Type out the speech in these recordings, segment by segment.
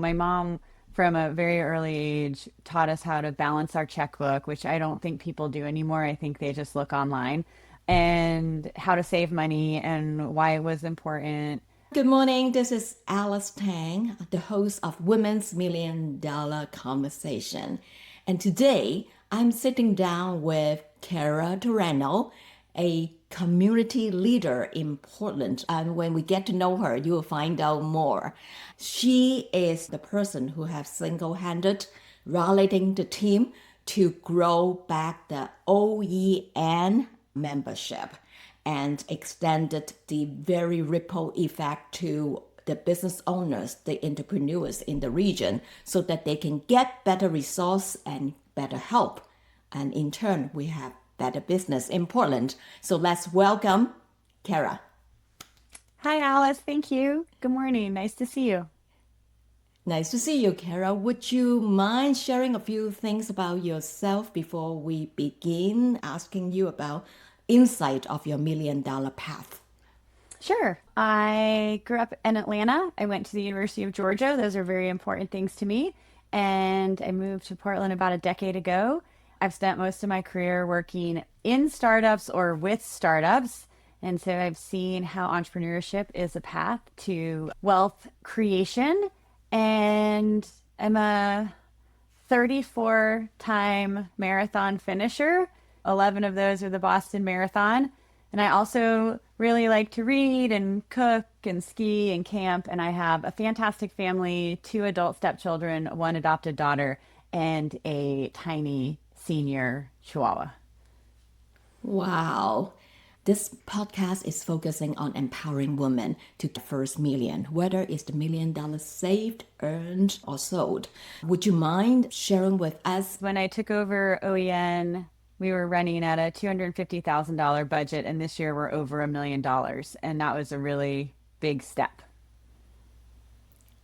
My mom, from a very early age, taught us how to balance our checkbook, which I don't think people do anymore. I think they just look online, and how to save money and why it was important. Good morning. This is Alice Tang, the host of Women's Million Dollar Conversation. And today I'm sitting down with Cara Turano, a community leader in Portland. And when we get to know her, you will find out more. She is the person who has single-handed rallying the team to grow back the OEN membership and extended the very ripple effect to the business owners, the entrepreneurs in the region, so that they can get better resource and better help. And in turn, we have better business in Portland. So let's welcome Cara. Hi, Alice. Thank you. Good morning. Nice to see you. Nice to see you, Cara. Would you mind sharing a few things about yourself before we begin asking you about insight of your million dollar path? Sure. I grew up in Atlanta. I went to the University of Georgia. Those are very important things to me. And I moved to Portland about a decade ago. I've spent most of my career working in startups or with startups. And so I've seen how entrepreneurship is a path to wealth creation. And I'm a 34-time marathon finisher. 11 of those are the Boston Marathon. And I also really like to read and cook and ski and camp. And I have a fantastic family, two adult stepchildren, one adopted daughter, and a tiny senior chihuahua. Wow. This podcast is focusing on empowering women to get first million, whether it's the million dollars saved, earned, or sold. Would you mind sharing with us? When I took over OEN, we were running at a $250,000 budget, and this year we're over $1 million. And that was a really big step.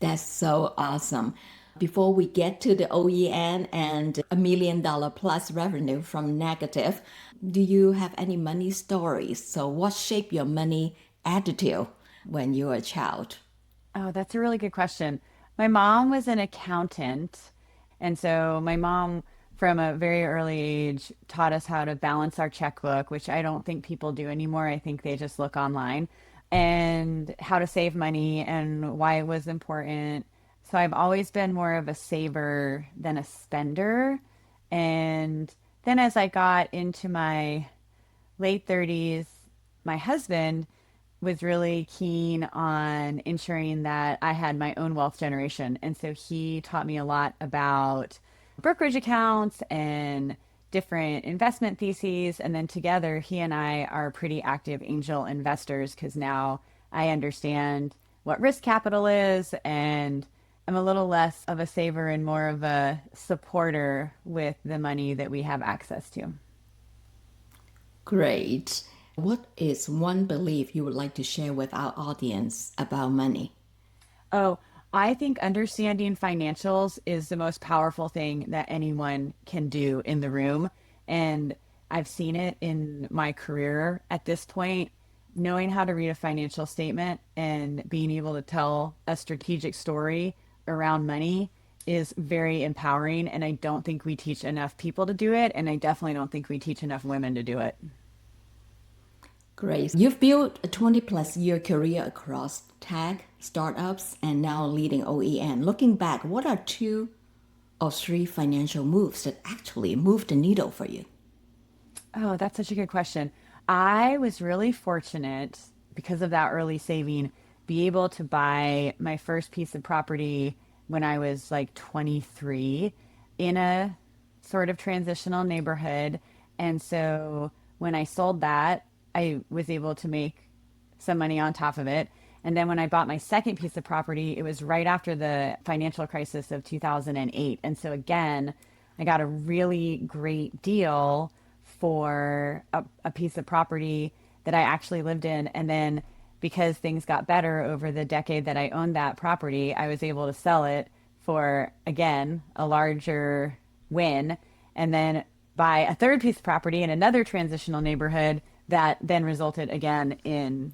That's so awesome. Before we get to the OEN and $1 million plus revenue from negative, do you have any money stories? So, what shaped your money attitude when you were a child? Oh, that's a really good question. My mom was an accountant. And so my mom, from a very early age, taught us how to balance our checkbook, which I don't think people do anymore. I think they just look online, and how to save money and why it was important. So I've always been more of a saver than a spender. And then as I got into my late 30s, my husband was really keen on ensuring that I had my own wealth generation. And so he taught me a lot about brokerage accounts and different investment theses. And then together, he and I are pretty active angel investors because now I understand what risk capital is, and I'm a little less of a saver and more of a supporter with the money that we have access to. Great. What is one belief you would like to share with our audience about money? Oh, I think understanding financials is the most powerful thing that anyone can do in the room. And I've seen it in my career at this point. Knowing how to read a financial statement and being able to tell a strategic story around money is very empowering. And I don't think we teach enough people to do it. And I definitely don't think we teach enough women to do it. Great. You've built a 20 plus year career across tech, startups, and now leading OEM. Looking back, what are two or three financial moves that actually moved the needle for you? Oh, that's such a good question. I was really fortunate because of that early saving, be able to buy my first piece of property when I was like 23 in a sort of transitional neighborhood. And so when I sold that, I was able to make some money on top of it. And then when I bought my second piece of property, it was right after the financial crisis of 2008. And so again, I got a really great deal for a piece of property that I actually lived in. And then because things got better over the decade that I owned that property, I was able to sell it for, again, a larger win. And then buy a third piece of property in another transitional neighborhood that then resulted again in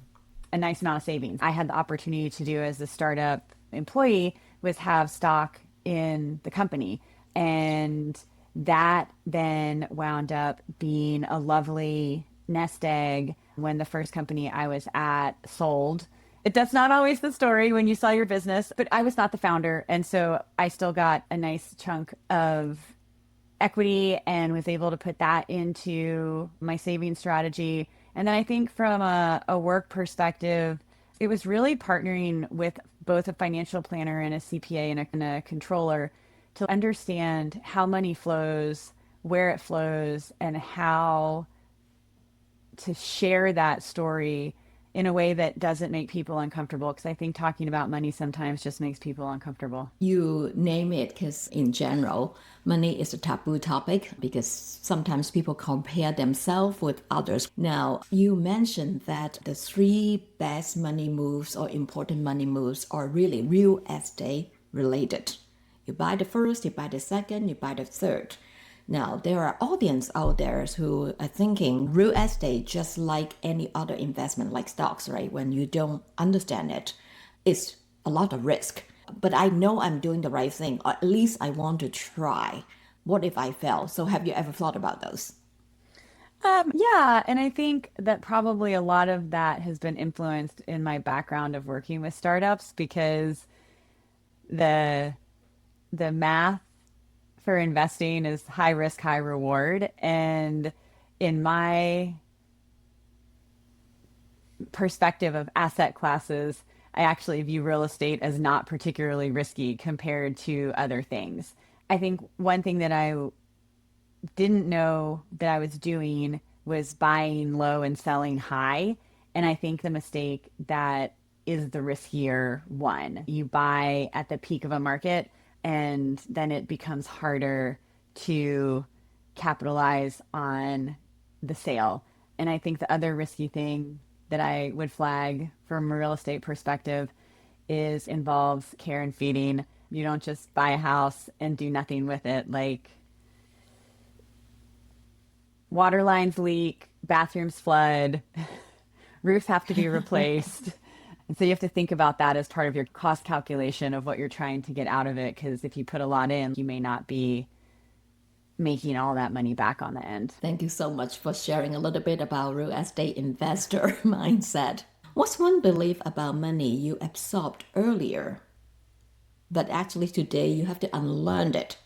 a nice amount of savings. I had the opportunity to do as a startup employee was have stock in the company. And that then wound up being a lovely nest egg when the first company I was at sold. That's not always the story when you sell your business, but I was not the founder. And so I still got a nice chunk of equity and was able to put that into my saving strategy. And then I think from a work perspective, it was really partnering with both a financial planner and a CPA and a controller to understand how money flows, where it flows, and how to share that story in a way that doesn't make people uncomfortable. Because I think talking about money sometimes just makes people uncomfortable. You name it, because in general, money is a taboo topic because sometimes people compare themselves with others. Now, you mentioned that the three best money moves or important money moves are really real estate related. You buy the first, you buy the second, you buy the third. Now, there are audience out there who are thinking real estate just like any other investment, like stocks, right? When you don't understand it, it's a lot of risk. But I know I'm doing the right thing, or at least I want to try. What if I fail? So, have you ever thought about those? Yeah, and I think that probably a lot of that has been influenced in my background of working with startups because the the math for investing is high risk, high reward. And in my perspective of asset classes, I actually view real estate as not particularly risky compared to other things. I think one thing that I didn't know that I was doing was buying low and selling high. And I think the mistake that is the riskier one. You buy at the peak of a market and then it becomes harder to capitalize on the sale. And I think the other risky thing that I would flag from a real estate perspective is involves care and feeding. You don't just buy a house and do nothing with it. Like water lines leak, bathrooms flood, roofs have to be replaced. And so you have to think about that as part of your cost calculation of what you're trying to get out of it. Because if you put a lot in, you may not be making all that money back on the end. Thank you so much for sharing a little bit about real estate investor mindset. What's one belief about money you absorbed earlier, but actually today you have to unlearn it?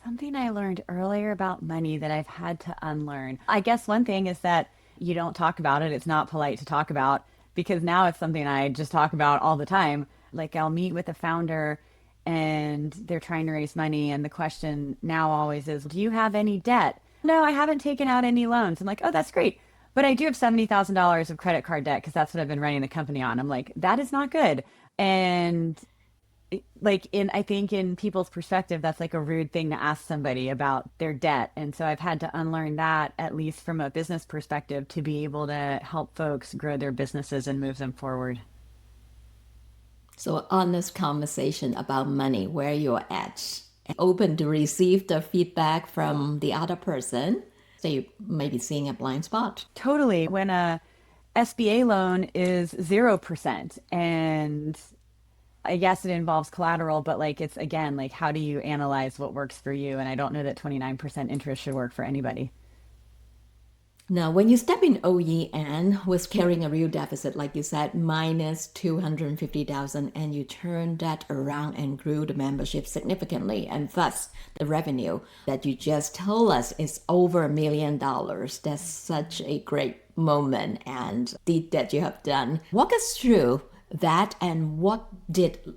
Something I learned earlier about money that I've had to unlearn. I guess one thing is that you don't talk about it. It's not polite to talk about because now it's something I just talk about all the time. Like I'll meet with a founder and they're trying to raise money. And the question now always is, do you have any debt? No, I haven't taken out any loans. I'm like, oh, that's great. But I do have $70,000 of credit card debt because that's what I've been running the company on. I'm like, that is not good. And like in I think in people's perspective that's like a rude thing to ask somebody about their debt. And so I've had to unlearn that at least from a business perspective to be able to help folks grow their businesses and move them forward. So, honest conversation about money, where you're at, and open to receive the feedback from the other person. So, you may be seeing a blind spot. Totally. When a SBA loan is 0% and I guess it involves collateral, but like it's again, like how do you analyze what works for you? And I don't know that 29% interest should work for anybody. Now, when you step in OEN was carrying a real deficit, like you said, minus 250,000, and you turned that around and grew the membership significantly, and thus the revenue that you just told us is over $1 million. That's such a great moment and deed that you have done. Walk us through that and what did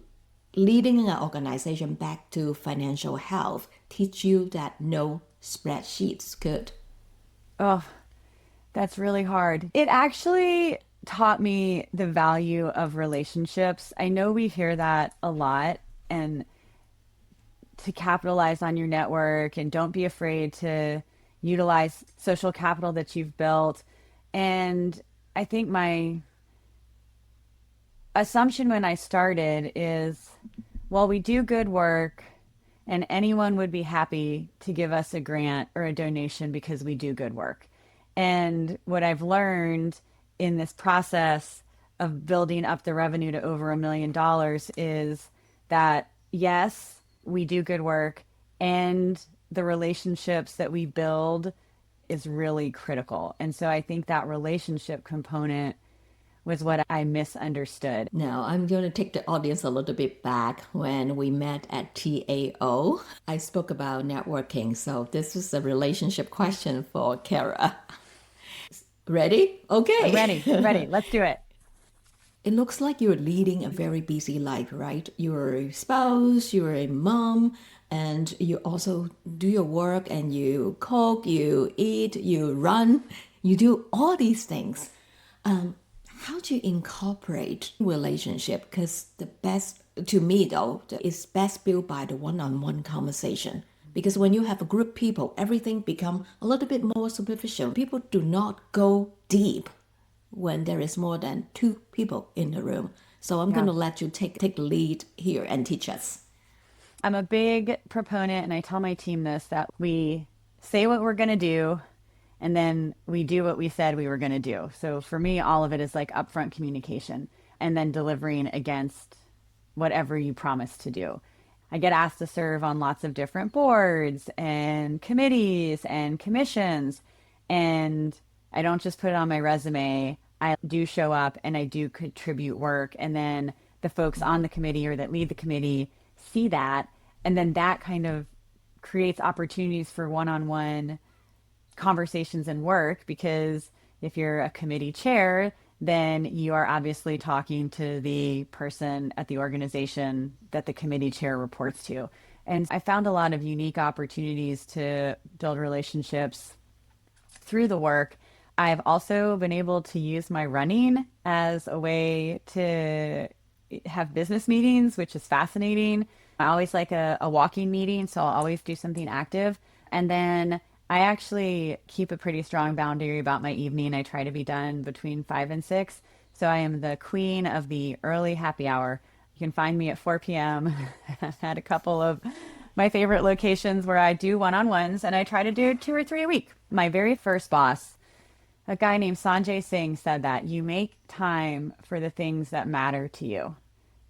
leading an organization back to financial health teach you that no spreadsheets could? Oh, that's really hard. It actually taught me the value of relationships. I know we hear that a lot and to capitalize on your network and don't be afraid to utilize social capital that you've built. And I think my assumption when I started is, well, we do good work and anyone would be happy to give us a grant or a donation because we do good work. And what I've learned in this process of building up the revenue to over $1 million is that yes, we do good work, and the relationships that we build is really critical. And so I think that relationship component was what I misunderstood. Now, I'm going to take the audience a little bit back when we met at TAO. I spoke about networking, so this is a relationship question for Kara. Ready? I'm Okay. ready, ready. Let's do it. It looks like you're leading a very busy life, right? You're a spouse, you're a mom, and you also do your work and you cook, you eat, you run, you do all these things. How do you incorporate relationship? Because the best, to me though, is best built by the one-on-one conversation. Because when you have a group of people, everything become a little bit more superficial. People do not go deep when there is more than two people in the room. So I'm going Yeah. to let you take the lead here and teach us. I'm a big proponent, and I tell my team this, that we say what we're going to do and then we do what we said we were going to do. So for me, all of it is like upfront communication and then delivering against whatever you promise to do. I get asked to serve on lots of different boards and committees and commissions, and I don't just put it on my resume. I do show up and I do contribute work. And then the folks on the committee or that lead the committee see that. And then that kind of creates opportunities for one on one conversations and work, because if you're a committee chair, then you are obviously talking to the person at the organization that the committee chair reports to. And I found a lot of unique opportunities to build relationships through the work. I've also been able to use my running as a way to have business meetings, which is fascinating. I always like a walking meeting, so I'll always do something active. And then I actually keep a pretty strong boundary about my evening. I try to be done between 5 and 6. So I am the queen of the early happy hour. You can find me at 4 p.m. I've had a couple of my favorite locations where I do one on ones, and I try to do 2 or 3 a week. My very first boss, a guy named Sanjay Singh, said that you make time for the things that matter to you.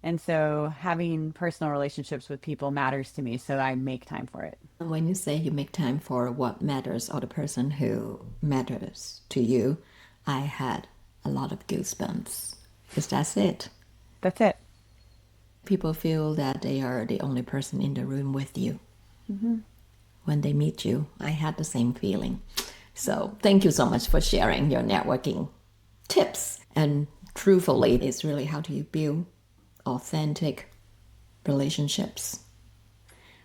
And so having personal relationships with people matters to me, so I make time for it. When you say you make time for what matters or the person who matters to you, I had a lot of goosebumps. Because that's it. That's it. People feel that they are the only person in the room with you. When they meet you, I had the same feeling. So thank you so much for sharing your networking tips. And truthfully, it's really how do you build authentic relationships.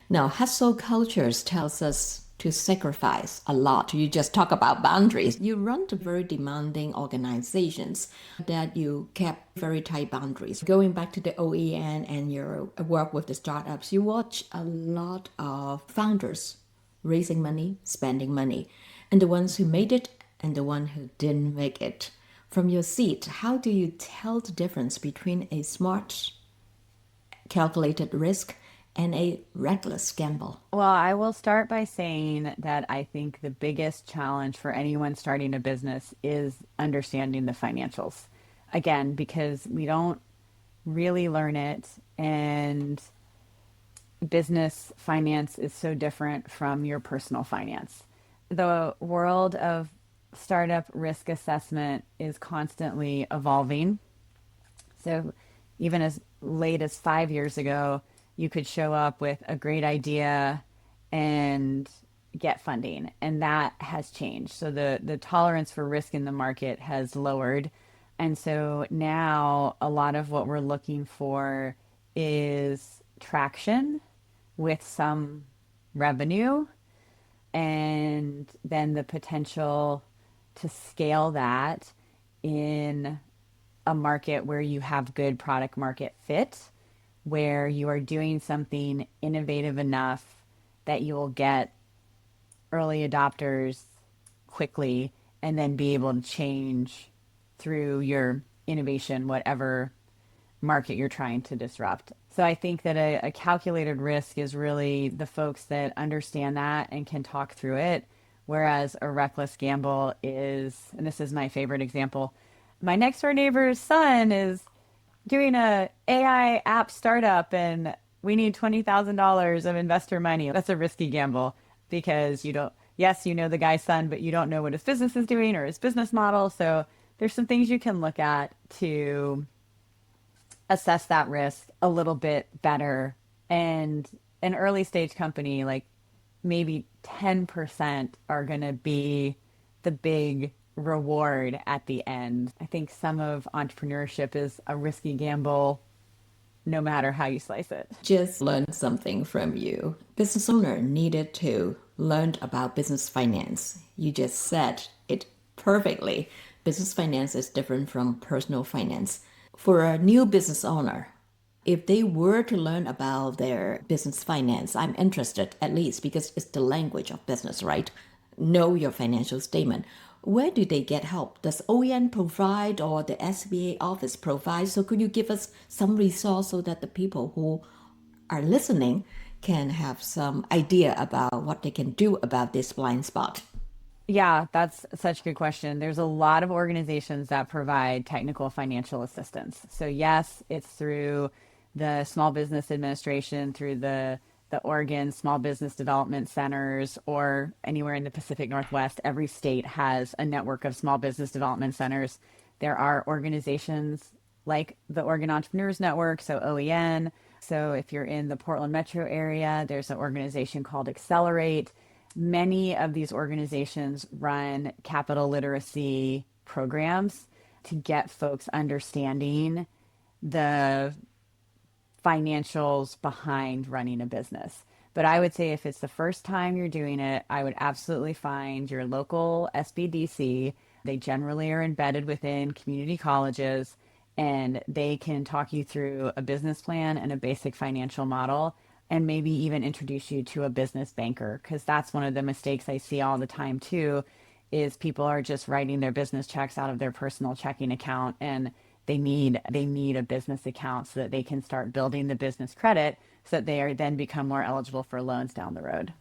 Now, hustle cultures tells us to sacrifice a lot. You just talk about boundaries. You run to very demanding organizations that you kept very tight boundaries. Going back to the OEN and your work with the startups, you watch a lot of founders raising money, spending money, and the ones who made it and the one who didn't make it. From your seat, how do you tell the difference between a smart, calculated risk and a reckless gamble? Well, I will start by saying that I think the biggest challenge for anyone starting a business is understanding the financials. Again, because we don't really learn it, and business finance is so different from your personal finance. The world of startup risk assessment is constantly evolving. So even as late as 5 years ago, you could show up with a great idea and get funding. And that has changed. So the tolerance for risk in the market has lowered. And so now a lot of what we're looking for is traction with some revenue, and then the potential to scale that in a market where you have good product market fit, where you are doing something innovative enough that you will get early adopters quickly and then be able to change through your innovation, whatever market you're trying to disrupt. So I think that a calculated risk is really the folks that understand that and can talk through it. Whereas a reckless gamble is, and this is my favorite example, my next door neighbor's son is doing a AI app startup, and we need $20,000 of investor money. That's a risky gamble because you don't, yes, you know the guy's son, but you don't know what his business is doing or his business model. So there's some things you can look at to assess that risk a little bit better. And an early stage company, like maybe 10% are going to be the big reward at the end. I think some of entrepreneurship is a risky gamble no matter how you slice it. Just learned something from you. Business owner needed to learn about business finance. You just said it perfectly. Business finance is different from personal finance. For a new business owner, if they were to learn about their business finance, I'm interested at least because it's the language of business, right? Know your financial statement. Where do they get help? Does OEN provide or the SBA office provide? So could you give us some resource so that the people who are listening can have some idea about what they can do about this blind spot? Yeah, that's such a good question. There's a lot of organizations that provide technical financial assistance. So yes, it's through the Small Business Administration, through the Oregon Small Business Development Centers, or anywhere in the Pacific Northwest. Every state has a network of small business development centers. There are organizations like the Oregon Entrepreneurs Network, so OEN. So if you're in the Portland metro area, there's an organization called Accelerate. Many of these organizations run capital literacy programs to get folks understanding the financials behind running a business. But I would say if it's the first time you're doing it, I would absolutely find your local SBDC. They generally are embedded within community colleges and they can talk you through a business plan and a basic financial model and maybe even introduce you to a business banker because that's one of the mistakes I see all the time too is people are just writing their business checks out of their personal checking account and they need a business account so that they can start building the business credit so that they are then become more eligible for loans down the road.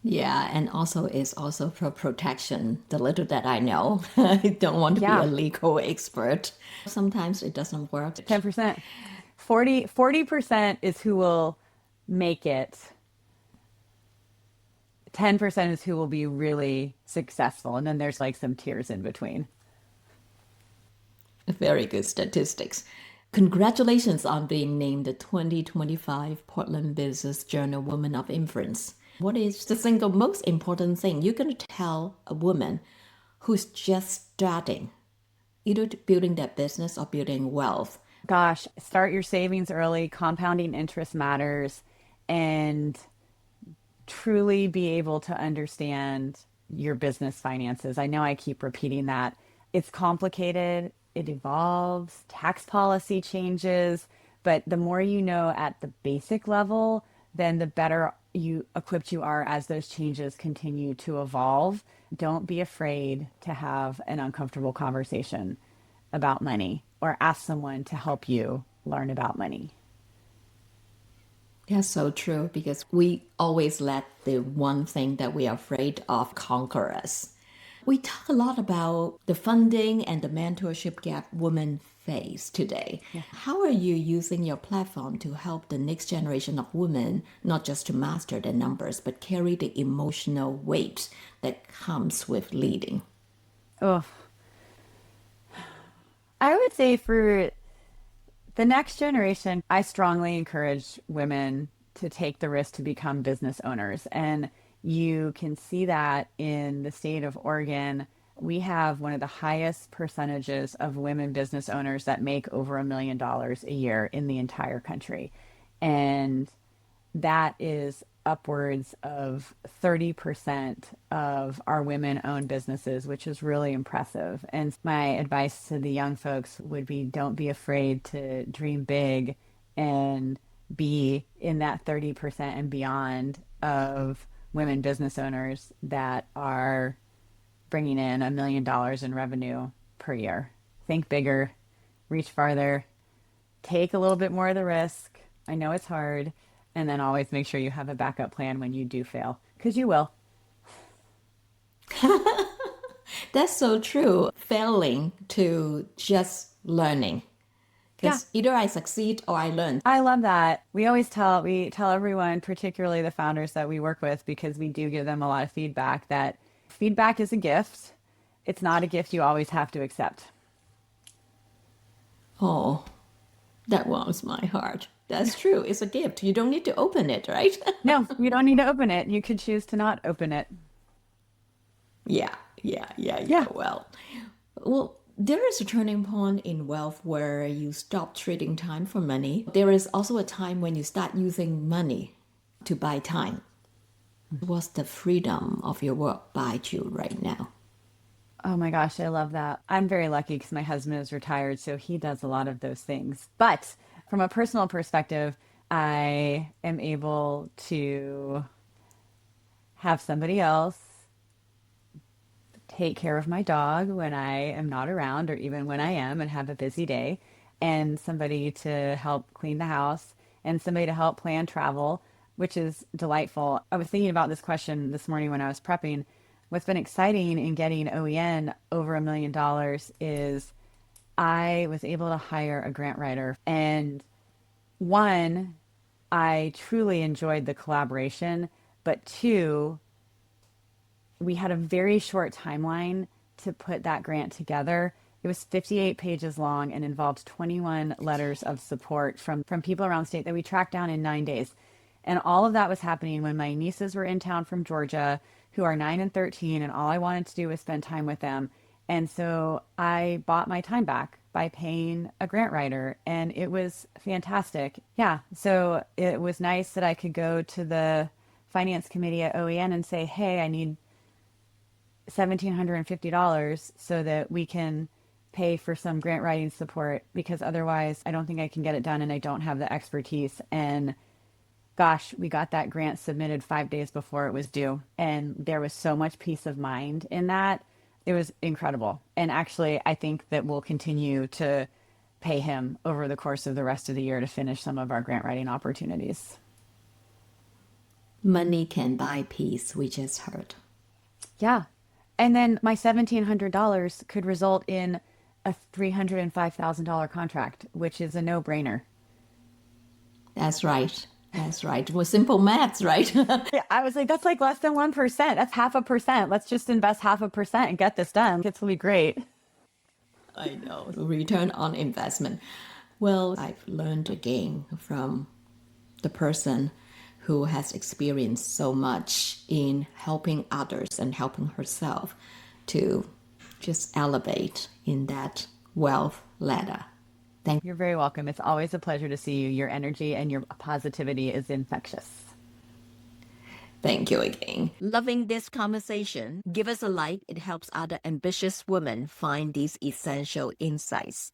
Yeah, and also is also for protection. The little that I know, I don't want to be a Yeah, legal expert. Sometimes it doesn't work. 10%. 40% is who will make it. 10% is who will be really successful. And then there's like some tiers in between. Very good statistics. Congratulations on being named the 2025 Portland Business Journal Woman of Influence. What is the single most important thing you're going to tell a woman who's just starting, either building their business or building wealth? Gosh, start your savings early. Compounding interest matters. And truly be able to understand your business finances. I know I keep repeating that. It's complicated, it evolves, tax policy changes, but the more you know at the basic level, then the better you equipped you are as those changes continue to evolve. Don't be afraid to have an uncomfortable conversation about money or ask someone to help you learn about money. That's so true because we always let the one thing that we are afraid of conquer us. We talk a lot about the funding and the mentorship gap women face today. Yeah. How are you using your platform to help the next generation of women not just to master the numbers, but carry the emotional weight that comes with leading? Oh, I would say for the next generation, I strongly encourage women to take the risk to become business owners. And you can see that in the state of Oregon. We have one of the highest percentages of women business owners that make over $1 million a year in the entire country. And that is upwards of 30% of our women owned businesses, which is really impressive. And my advice to the young folks would be don't be afraid to dream big and be in that 30% and beyond of women business owners that are bringing in $1 million in revenue per year. Think bigger, reach farther, take a little bit more of the risk. I know it's hard. And then always make sure you have a backup plan when you do fail, because you will. That's so true. Failing to just learning Yeah, Because either I succeed or I learn. I love that. We tell everyone, particularly the founders that we work with, because we do give them a lot of feedback, that feedback is a gift. It's not a gift you always have to accept. Oh, that warms my heart. That's true. It's a gift. You don't need to open it, right? No, you don't need to open it. You could choose to not open it. Yeah. Yeah. Well, there is a turning point in wealth where you stop trading time for money. There is also a time when you start using money to buy time. What's the freedom of your work buy you right now? Oh my gosh, I love that. I'm very lucky because my husband is retired, so he does a lot of those things. But from a personal perspective, I am able to have somebody else take care of my dog when I am not around, or even when I am and have a busy day, and somebody to help clean the house, and somebody to help plan travel, which is delightful. I was thinking about this question this morning when I was prepping. What's been exciting in getting OEN over $1 million is I was able to hire a grant writer. And one, I truly enjoyed the collaboration, but two, we had a very short timeline to put that grant together. It was 58 pages long and involved 21 letters of support from people around the state that we tracked down in 9 days. And all of that was happening when my nieces were in town from Georgia, who are 9 and 13, and all I wanted to do was spend time with them. And so I bought my time back by paying a grant writer, and it was fantastic. Yeah, so it was nice that I could go to the finance committee at OEN and say, hey, I need $1,750 so that we can pay for some grant writing support, because otherwise I don't think I can get it done and I don't have the expertise. And gosh, we got that grant submitted 5 days before it was due. And there was so much peace of mind in that. It was incredible. And actually, I think that we'll continue to pay him over the course of the rest of the year to finish some of our grant writing opportunities. Money can buy peace, we just heard. Yeah. And then my $1,700 could result in a $305,000 contract, which is a no-brainer. That's right. That's right. It was simple maths, right? Yeah, I was like, that's like less than 1%. That's 0.5%. Let's just invest 0.5% and get this done. This will be great. I know. Return on investment. Well, I've learned again from the person who has experienced so much in helping others and helping herself to just elevate in that wealth ladder. Thank You're very welcome. It's always a pleasure to see you. Your energy and your positivity is infectious. Thank you again. Loving this conversation. Give us a like. It helps other ambitious women find these essential insights.